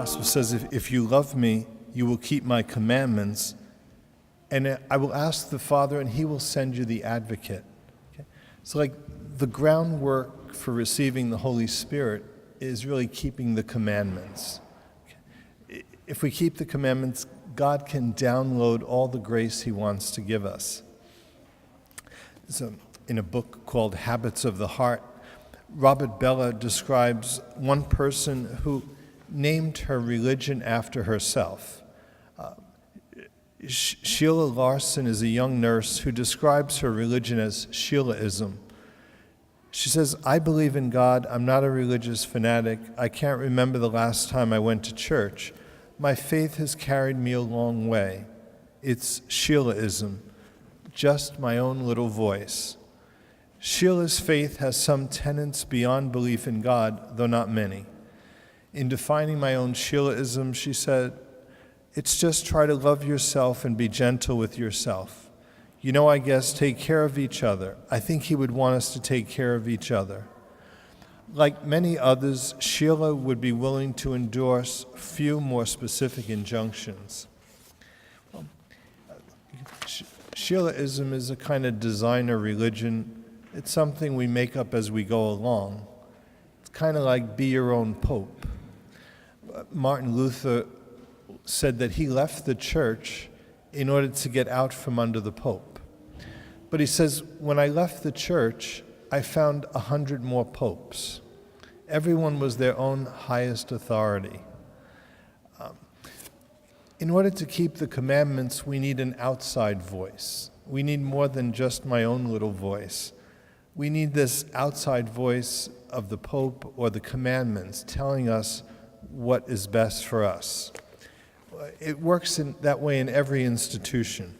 gospel says, if you love me, you will keep my commandments, and I will ask the Father, and he will send you the advocate. Okay? So like the groundwork for receiving the Holy Spirit is really keeping the commandments. Okay? If we keep the commandments, God can download all the grace he wants to give us. So in a book called Habits of the Heart, Robert Bella describes one person who named her religion after herself. Sheila Larson is a young nurse who describes her religion as Sheilaism. She says, I believe in God. I'm not a religious fanatic. I can't remember the last time I went to church. My faith has carried me a long way. It's Sheilaism, just my own little voice. Sheila's faith has some tenets beyond belief in God, though not many. In defining my own Sheilaism, she said, it's just try to love yourself and be gentle with yourself. You know, I guess, take care of each other. I think he would want us to take care of each other. Like many others, Sheila would be willing to endorse few more specific injunctions. Well, Sheilaism is a kind of designer religion. It's something we make up as we go along. It's kind of like be your own pope. Martin Luther said that he left the church in order to get out from under the pope. But he says, when I left the church, I found 100 more popes. Everyone was their own highest authority. In order to keep the commandments, we need an outside voice. We need more than just my own little voice. We need this outside voice of the Pope or the commandments telling us what is best for us. It works in that way in every institution.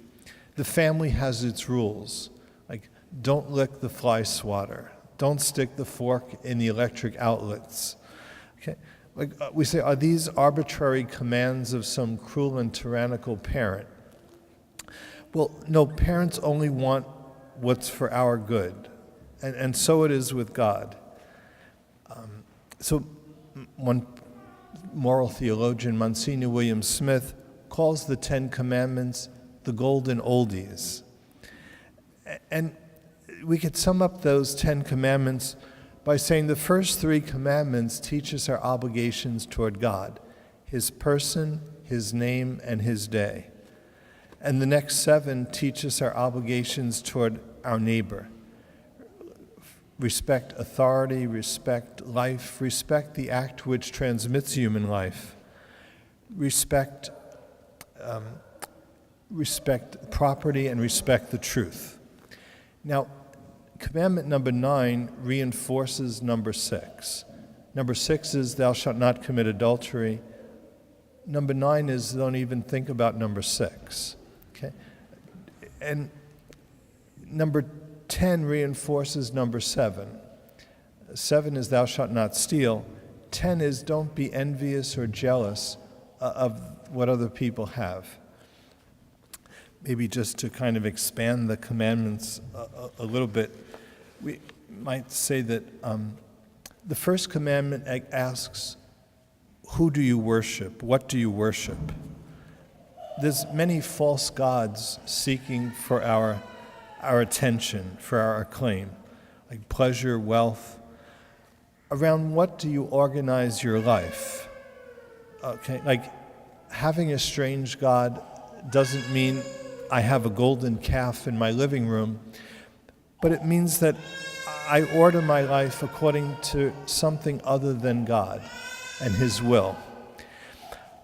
The family has its rules, like don't lick the fly swatter, don't stick the fork in the electric outlets. Okay? Like we say, are these arbitrary commands of some cruel and tyrannical parent? Well, no, parents only want what's for our good, and so it is with God. So one moral theologian, Monsignor William Smith, calls the Ten Commandments the golden oldies. And we could sum up those 10 commandments by saying the first 3 commandments teach us our obligations toward God, his person, his name, and his day. And the next 7 teach us our obligations toward our neighbor. Respect authority, respect life, respect the act which transmits human life, respect property, and respect the truth. Now, commandment number 9 reinforces number 6. Number 6 is thou shalt not commit adultery. Number 9 is don't even think about number 6. Okay? And number 10 reinforces number 7. 7 is thou shalt not steal. 10 is don't be envious or jealous of what other people have. Maybe just to kind of expand the commandments a little bit, we might say that the first commandment asks, who do you worship? What do you worship? There's many false gods seeking for our attention, for our acclaim, like pleasure, wealth. Around what do you organize your life? Okay, like having a strange God doesn't mean I have a golden calf in my living room, but it means that I order my life according to something other than God and his will.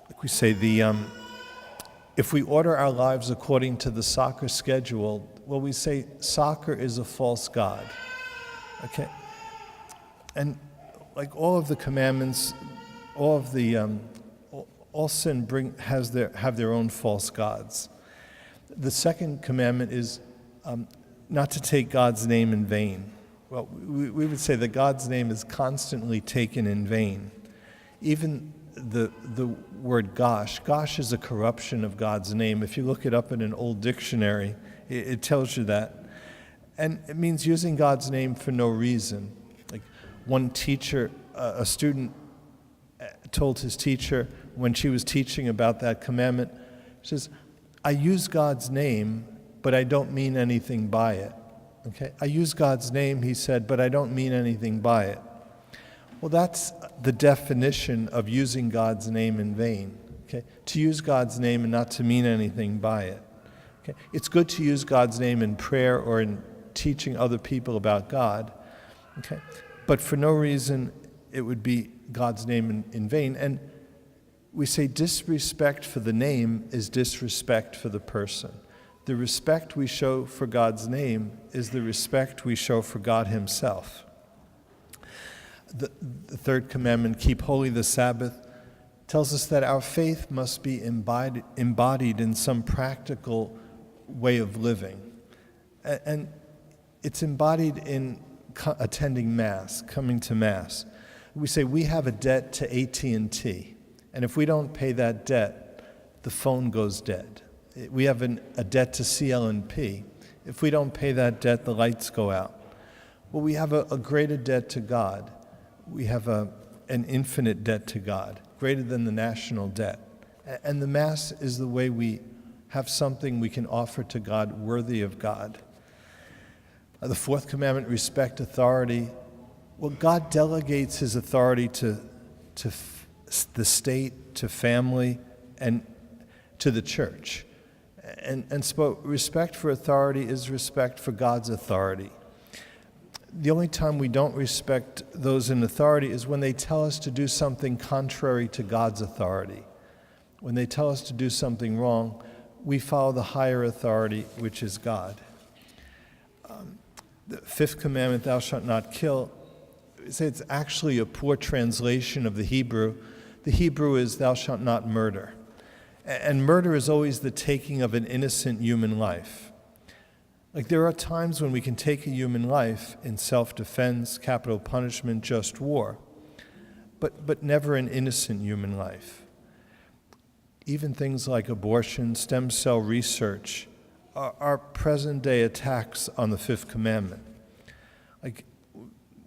Like we say, if we order our lives according to the soccer schedule, well, we say soccer is a false god. Okay? And like all of the commandments, all sin have their own false gods. The second commandment is not to take God's name in vain. Well, we would say that God's name is constantly taken in vain. Even the word gosh is a corruption of God's name. If you look it up in an old dictionary, it tells you that. And it means using God's name for no reason. Like one teacher, a student told his teacher, when she was teaching about that commandment. She says, I use God's name, but I don't mean anything by it. Okay? I use God's name, he said, but I don't mean anything by it. Well, that's the definition of using God's name in vain. Okay? To use God's name and not to mean anything by it. Okay? It's good to use God's name in prayer or in teaching other people about God. Okay? But for no reason it would be God's name in vain. And we say disrespect for the name is disrespect for the person. The respect we show for God's name is the respect we show for God himself. The third commandment, keep holy the Sabbath, tells us that our faith must be embodied in some practical way of living. And it's embodied in attending Mass, coming to Mass. We say we have a debt to AT&T, and if we don't pay that debt, the phone goes dead. We have a debt to CL&P. If we don't pay that debt, the lights go out. Well, we have a greater debt to God. We have an infinite debt to God, greater than the national debt. And the Mass is the way we have something we can offer to God worthy of God. The fourth commandment, respect authority. Well, God delegates his authority to the state, to family, and to the church. And so respect for authority is respect for God's authority. The only time we don't respect those in authority is when they tell us to do something contrary to God's authority. When they tell us to do something wrong, we follow the higher authority, which is God. The fifth commandment, thou shalt not kill, it's actually a poor translation of the Hebrew. The Hebrew is thou shalt not murder. And murder is always the taking of an innocent human life. Like there are times when we can take a human life in self-defense, capital punishment, just war, but never an innocent human life. Even things like abortion, stem cell research are present-day attacks on the fifth commandment. Like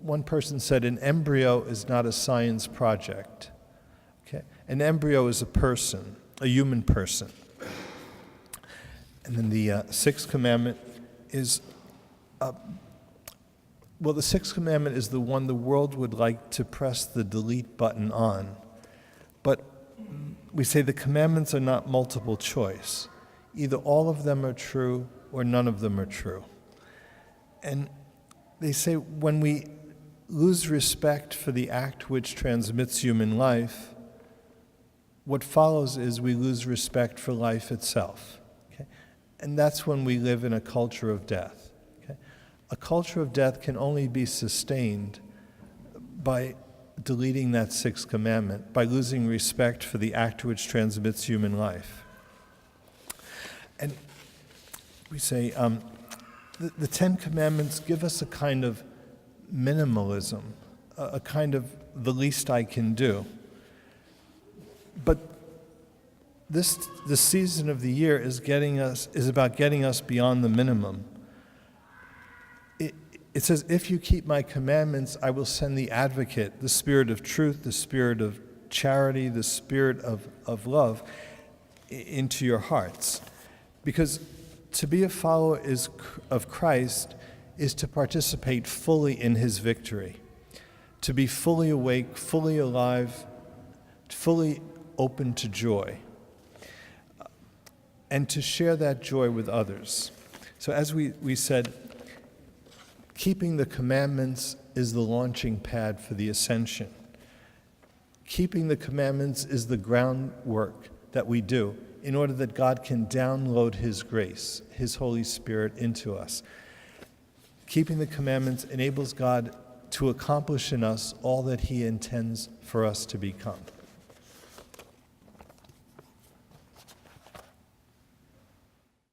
one person said, an embryo is not a science project. Okay? An embryo is a person, a human person. And then the sixth commandment is, the sixth commandment is the one the world would like to press the delete button on. But we say the commandments are not multiple choice. Either all of them are true or none of them are true. And they say when we lose respect for the act which transmits human life, what follows is we lose respect for life itself. Okay? And that's when we live in a culture of death. Okay? A culture of death can only be sustained by deleting that sixth commandment, by losing respect for the act which transmits human life. And we say the Ten Commandments give us a kind of minimalism, a kind of the least I can do. But this season of the year is about getting us beyond the minimum. It says, if you keep my commandments, I will send the advocate, the Spirit of truth, the Spirit of charity, the Spirit of love into your hearts. Because to be a follower of Christ is to participate fully in his victory, to be fully awake, fully alive, fully open to joy, and to share that joy with others. So as we said, keeping the commandments is the launching pad for the ascension. Keeping the commandments is the groundwork that we do in order that God can download his grace, his Holy Spirit into us. Keeping the commandments enables God to accomplish in us all that he intends for us to become.